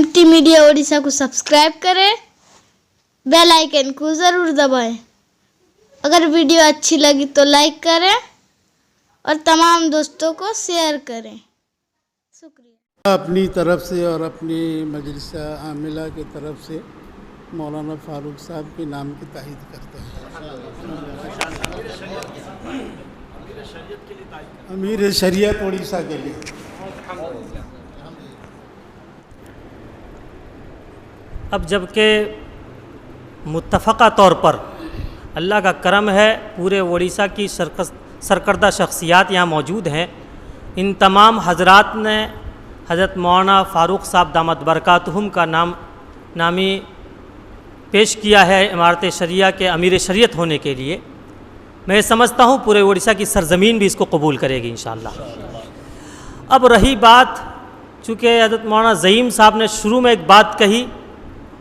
MT media Odisha को subscribe करें, bell icon को ज़रूर दबाएं। अगर वीडियो अच्छी लगी तो लाइक करें और तमाम दोस्तों को शेयर करें। शुक्रिया। अपनी तरफ से और अपनी मजलिस आमिला की तरफ से मौलाना फारूक साहब के नाम की तायीद करते हैं। अमीर शरीयत उड़ीसा के लिए। अब जबकि मुत्तफ़क़ा तौर पर अल्लाह का करम है, पूरे उड़ीसा की सरकर्दा शख्सियात यहाँ मौजूद हैं। इन तमाम हजरात ने हज़रत मौलाना फ़ारूक साहब दामत बरकातुहुम का नामी पेश किया है इमारत शरिया के अमीर शरीयत होने के लिए। मैं समझता हूँ पूरे उड़ीसा की सरज़मीन भी इसको कबूल करेगी इंशाअल्लाह। अब रही बात, चूँकि हज़रत मौलाना ज़हीम साहब ने शुरू में एक बात कही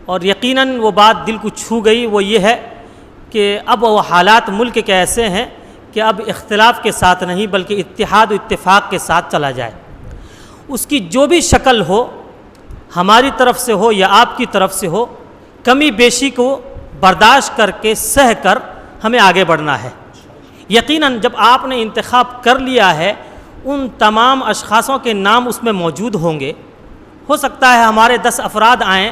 और यकीनन वो बात दिल को छू गई, वो ये है कि अब वो हालात मुल्क के ऐसे हैं कि अब इख्तिलाफ के साथ नहीं बल्कि इत्तिहाद और इत्तिफाक के साथ चला जाए। उसकी जो भी शक्ल हो, हमारी तरफ से हो या आपकी तरफ से हो, कमी बेशी को बर्दाश्त करके सह कर हमें आगे बढ़ना है। यकीनन जब आपने इंतखाब कर लिया है, उन तमाम अशख़ासों के नाम उसमें मौजूद होंगे। हो सकता है हमारे 10 अफराद आएँ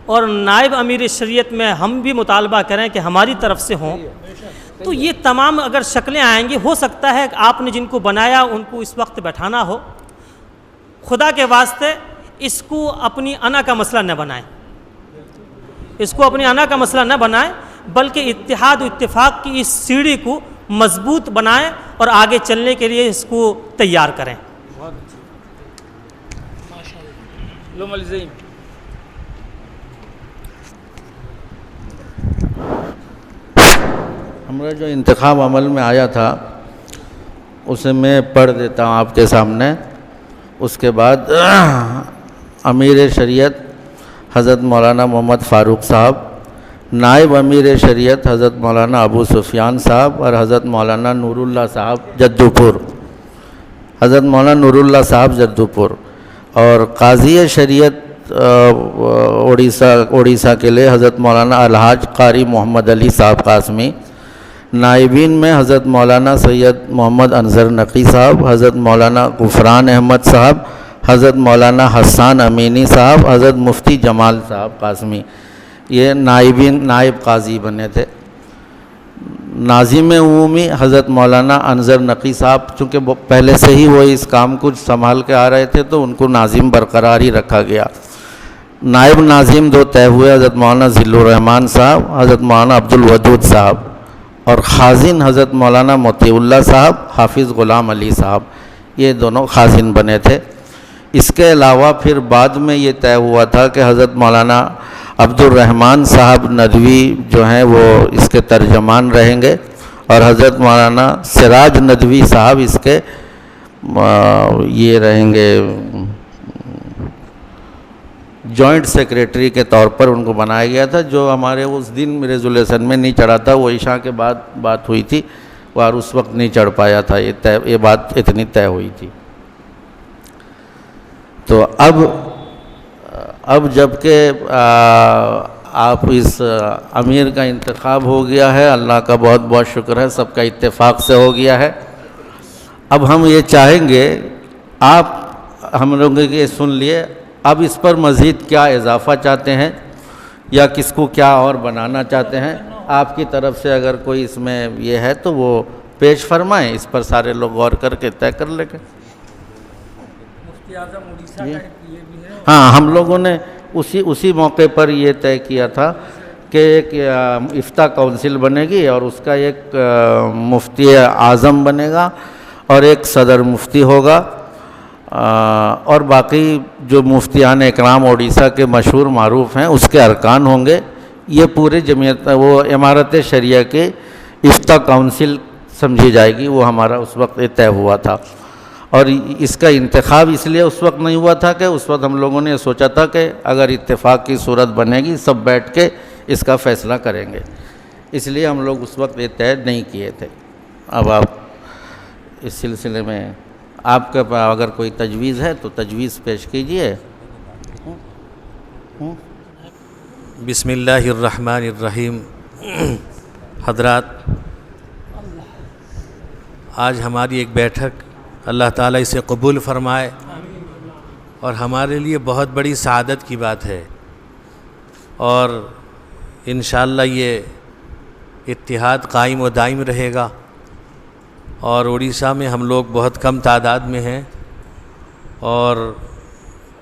और नायब अमीर शरीयत में हम भी मुतालबा करें कि हमारी तरफ से हों, तो ये तमाम अगर शक्लें आएंगी, हो सकता है कि आपने जिनको बनाया उनको इस वक्त बैठाना हो। खुदा के वास्ते इसको अपनी अना का मसला न बनाएं, इसको अपनी अना का मसला न बनाएं, बल्कि इत्तिहाद और इत्तिफाक की इस सीढ़ी को मजबूत बनाएं और आगे चलने के लिए इसको तैयार करें। हमारा जो इंतखाब अमल में आया था उसे मैं पढ़ देता हूँ आपके सामने। उसके बाद अमीर शरीयत हज़रत मौलाना मोहम्मद फ़ारूक साहब, नायब अमीर शरीयत हज़रत मौलाना अबू सुफियान साहब और हज़रत मौलाना नूरुल्लाह साहब जद्दूपुर, हज़रत मौलाना नूरुल्लाह साहब जद्दूपुर, और काज़ी शरीयत उड़ीसा के लिए हज़रत मौलाना अलहाज कारी मोहम्मद अली साहब कासमी। नाइबीन में हज़रत मौलाना सैयद मोहम्मद अनज़र नकी साहब, हज़रत मौलाना गुफरान अहमद साहब, हज़रत मौलाना हसन अमीनी साहब, हज़रत मुफ्ती जमाल साहब कासमी। ये नाइब काजी बने थे। नाज़िम उमूमी हज़रत मौलाना अनज़र नकी साहब, चूँकि पहले से ही वो इस काम को संभाल के आ रहे थे तो उनको नाज़िम बरकरार ही रखा गया। नायब नाज़िम 2 तय हुए, हज़रत मौलाना ज़िल्लुर रहमान साहब, हज़रत मौलाना अब्दुल वदूद साहब, और खाजिन हज़रत मौलाना मोतीउल्लाह साहब, हाफिज़ ग़ुलाम अली साहब। ये दोनों खाजिन बने थे। इसके अलावा फिर बाद में ये तय हुआ था कि हज़रत मौलाना अब्दुल रहमान साहब नदवी जो हैं वो इसके तर्जमान रहेंगे और हज़रत मौलाना सिराज नदवी साहब इसके ये रहेंगे जॉइंट सेक्रेटरी के तौर पर उनको बनाया गया था। जो हमारे उस दिन रेजोल्यूशन में नहीं चढ़ा था, वो इशा के बाद बात हुई थी और उस वक्त नहीं चढ़ पाया था। ये बात इतनी तय हुई थी। तो अब जबकि आप इस अमीर का इंतखाब हो गया है, अल्लाह का बहुत बहुत शुक्र है, सबका इत्तेफाक से हो गया है। अब हम ये चाहेंगे, आप हम लोगों के सुन लिए, अब इस पर मज़ीद क्या इजाफ़ा चाहते हैं या किसको क्या और बनाना चाहते हैं, आपकी तरफ से अगर कोई इसमें ये है तो वो पेश फरमाएं। इस पर सारे लोग गौर करके तय कर लेंगे। हाँ, हम लोगों ने उसी मौके पर ये तय किया था कि एक इफ्ता काउंसिल बनेगी और उसका एक मुफ्ती आज़म बनेगा और एक सदर मुफ्ती होगा, और बाकी जो मुफ्तियान इकराम उड़ीसा के मशहूर मारूफ हैं उसके अरकान होंगे। ये पूरे जमीयत वो इमारत शरिया के इफ्ता काउंसिल समझी जाएगी। वो हमारा उस वक्त तय हुआ था और इसका इंतखाब इसलिए उस वक्त नहीं हुआ था कि उस वक्त हम लोगों ने सोचा था कि अगर इत्तेफाक की सूरत बनेगी सब बैठ के इसका फ़ैसला करेंगे, इसलिए हम लोग उस वक्त ये तय नहीं किए थे। अब आप इस सिलसिले में आपके पास अगर कोई तजवीज़ है तो तजवीज़ पेश कीजिए। हूँ। बिस्मिल्लाहिर रहमानिर रहीम। हजरात, आज हमारी एक बैठक अल्लाह ताला इसे कबूल फ़रमाए और हमारे लिए बहुत बड़ी सआदत की बात है, और इंशाअल्लाह ये इत्तिहाद कायम व दायम रहेगा। और उड़ीसा में हम लोग बहुत कम तादाद में हैं, और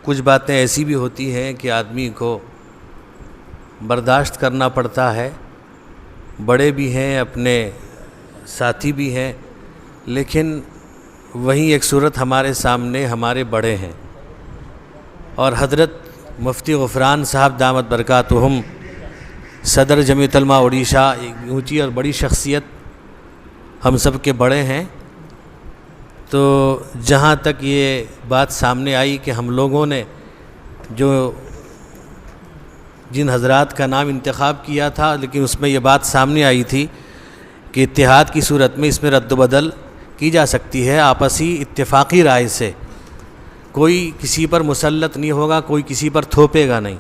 कुछ बातें ऐसी भी होती हैं कि आदमी को बर्दाश्त करना पड़ता है। बड़े भी हैं, अपने साथी भी हैं, लेकिन वहीं एक सूरत हमारे सामने हमारे बड़े हैं, और हज़रत मुफ्ती गुफरान साहब दामत बरकातुहुम सदर जमीयत उलमा उड़ीसा, एक ऊँची और बड़ी शख्सियत, हम सब के बड़े हैं। तो जहाँ तक ये बात सामने आई कि हम लोगों ने जो जिन हज़रात का नाम इंतखाब किया था, लेकिन उसमें ये बात सामने आई थी कि इत्तिहाद की सूरत में इसमें रद्द-बदल की जा सकती है आपसी इत्तेफाकी राय से। कोई किसी पर मुसल्लत नहीं होगा, कोई किसी पर थोपेगा नहीं।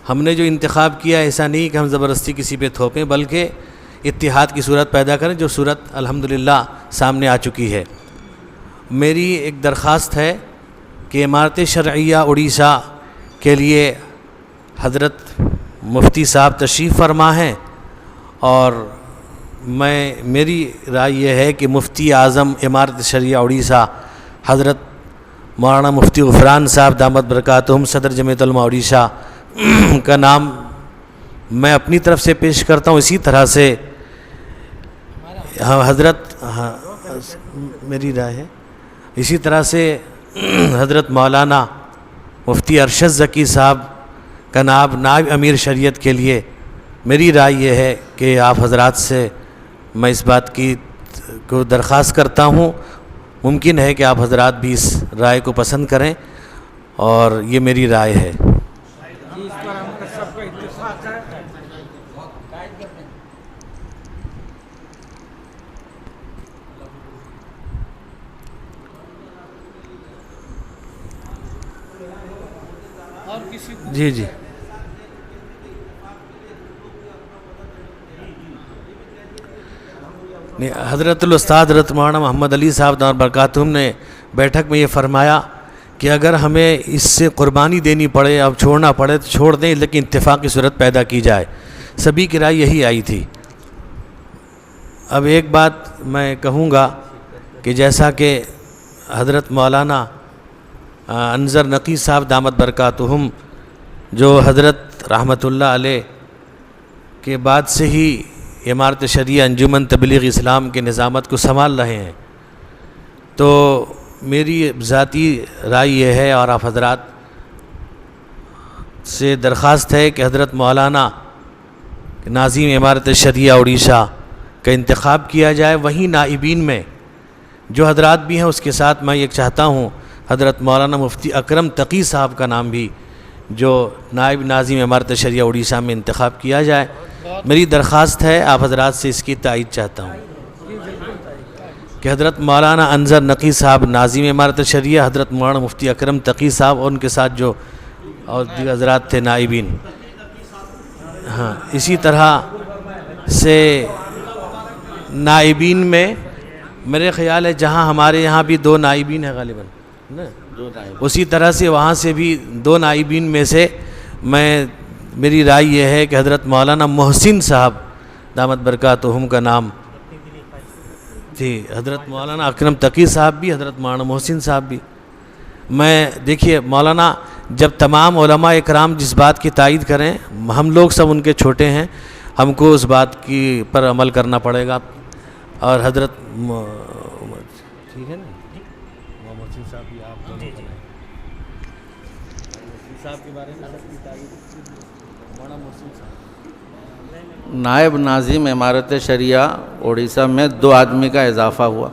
हमने जो इंतखाब किया ऐसा नहीं कि हम ज़बरदस्ती किसी पे थोपें, बल्कि इत्तिहाद की सूरत पैदा करें, जो सूरत अल्हम्दुलिल्लाह सामने आ चुकी है। मेरी एक दरख्वास्त है कि इमारत शरइया उड़ीसा के लिए हज़रत मुफ्ती साहब तशरीफ़ फरमा हैं, और मेरी राय यह है कि मुफ्ती आज़म इमारत शरइया उड़ीसा हज़रत मौलाना मुफ्ती गुफरान साहब दामत बरकातुहुम सदर जमीयत उलमा उड़ीसा का नाम मैं अपनी तरफ से पेश करता हूँ। इसी तरह से मेरी राय है, इसी तरह से हज़रत मौलाना मुफ्ती अरशद ज़की साहब का नाम नायब अमीर शरीयत के लिए मेरी राय ये है कि आप हज़रात से मैं इस बात की को दरख्वास्त करता हूँ। मुमकिन है कि आप हज़रात भी इस राय को पसंद करें, और ये मेरी राय है। जी जी हज़रतुल उस्ताद हज़रत मौलाना मोहम्मद अली साहब दामत बरकातुहुम ने बैठक में ये फ़रमाया कि अगर हमें इससे क़ुरबानी देनी पड़े, अब छोड़ना पड़े तो छोड़ दें, लेकिन इत्तेफाक की सूरत पैदा की जाए। सभी की राय यही आई थी। अब एक बात मैं कहूँगा कि जैसा कि हज़रत मौलाना अनज़र नक़ी साहब दामत बरकातुहुम जो हज़रत रहमतुल्लाह अलैह के बाद से ही इमारत शरिया अंजुमन तबलीग इस्लाम के निज़ामत को संभाल रहे हैं, तो मेरी ज़ाती राय ये है और आप हज़रात से दरख्वास्त है कि हज़रत मौलाना नाज़िम इमारत शरिया उड़ीसा का इंतखाब किया जाए। वहीं नाइबीन में जो हज़रात भी हैं, उसके साथ मैं ये चाहता हूँ हज़रत मौलाना मुफ्ती अकरम तकी साहब का नाम भी जो नायब नाज़िम इमारत शरिया उड़ीसा में इंतखाब किया जाए। मेरी दरख्वास्त है, आप हज़रात से इसकी तायीद चाहता हूँ कि हज़रत मौलाना अनज़र नक़ी साहब नाज़िम इमारत शरिया, हज़रत मौलाना मुफ्ती अकरम तकी साहब और उनके साथ जो और दीगर हज़रात थे नाइबीन। हाँ, इसी तरह से नाइबीन में मेरे ख़्याल है जहाँ हमारे यहाँ भी 2 नाइबीन हैं गालिबन ना, उसी तरह से वहाँ से भी 2 नाइबीन में से मेरी राय ये है कि हज़रत मौलाना मोहसिन साहब दामत बरकातुहुम का नाम थी, हज़रत मौलाना अकरम तकी साहब भी, हज़रत मौलाना मोहसिन साहब भी। मैं देखिए मौलाना जब तमाम उलमा इकराम जिस बात की तायीद करें, हम लोग सब उनके छोटे हैं, हमको उस बात की पर अमल करना पड़ेगा। और हज़रत ठीक है ना, मोहसिन साहब भी आप दोनों साहब के बारे में सबकी तारीफ मौलाना मोहसिन साहब। नायब नाज़िम इमारत शरिया उड़ीसा में 2 आदमी का इजाफ़ा हुआ।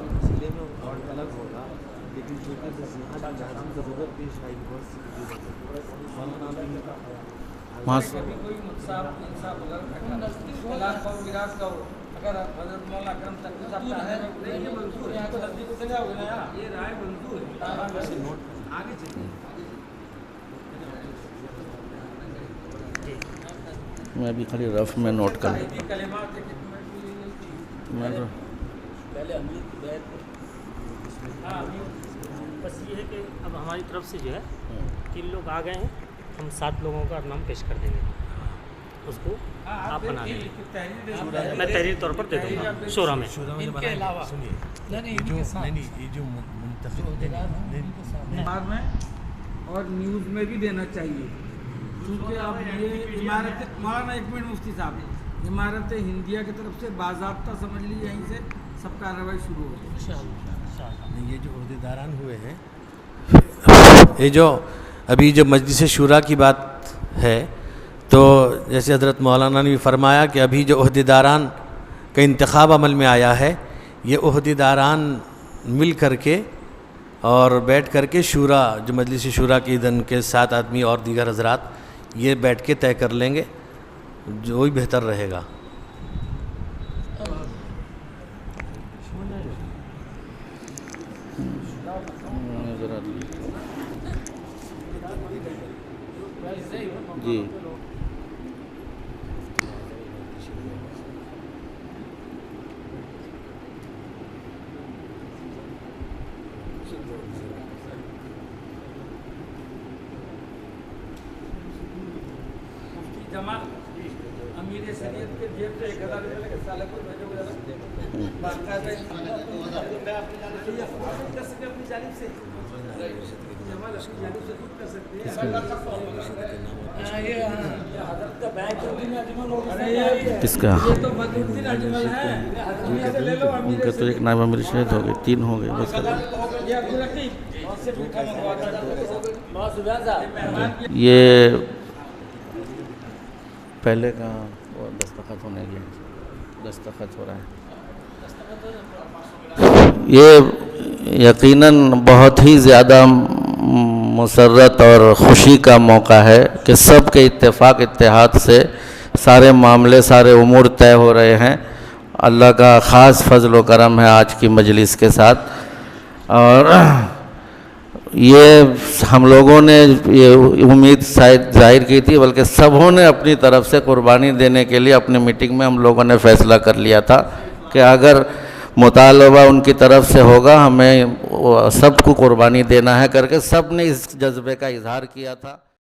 मैं अभी खाली रफ में नोट कर बस ये है कि अब हमारी तरफ से जो है 3 लोग आ गए हैं, हम 7 लोगों का नाम पेश कर देंगे, उसको आप बना लेंगे। मैं तहरीर तौर पर दे दूँगा शोरा में। इनके अलावा अखबार में और न्यूज़ में भी देना चाहिए, क्योंकि अब ये इमारत मौलाना एक मिनट मुफ्ती साहब, इमारत हिंदिया की तरफ से बाज़ाब्ता समझ लीजिए, यहीं से सब कार्रवाई शुरू हो गई। ये जो अहदेदारान हुए हैं, ये जो अभी जो मजलिस शूरा की बात है, तो जैसे हज़रत मौलाना ने भी फरमाया कि अभी जो अहदेदारान का इंतखाब अमल में आया है, ये अहदेदारान मिल करके और बैठ करके शूरा, जो मजलिस शूरा की दिन के 7 आदमी और दीगर हजरात, ये बैठ के तय कर लेंगे जो ही बेहतर रहेगा। जी जमा अमीर शरीयत के जेब से 1000 रुपये लेके साले को भेजोगे बाकायदा कर सकते अपनी जानिब से, जमा अपनी जानिब से खुद कर सकते हैं। ये हजरत का बैंक अजमल हो गया, किसका? ये तो बदरुद्दीन अजमल है, ले लो उनके तो एक नायब अमीर शहीद हो गए, 3 हो गए बस। ये अब्दुल रकीब से मीठा मंगवा कर ये पहले का वो दस्तखत होने गया, दस्तखत हो रहा है। ये यकीनन बहुत ही ज़्यादा मुसर्रत और ख़ुशी का मौका है कि सब के इत्तेफाक इत्तेहाद से सारे मामले, सारे उमूर तय हो रहे हैं। अल्लाह का ख़ास फजल व करम है आज की मजलिस के साथ। और ये हम लोगों ने ये उम्मीद शायद जाहिर की थी, बल्कि सबों ने अपनी तरफ से कुर्बानी देने के लिए अपनी मीटिंग में हम लोगों ने फ़ैसला कर लिया था कि अगर मुतालबा उनकी तरफ से होगा, हमें सबको कुर्बानी देना है करके सब ने इस जज्बे का इजहार किया था।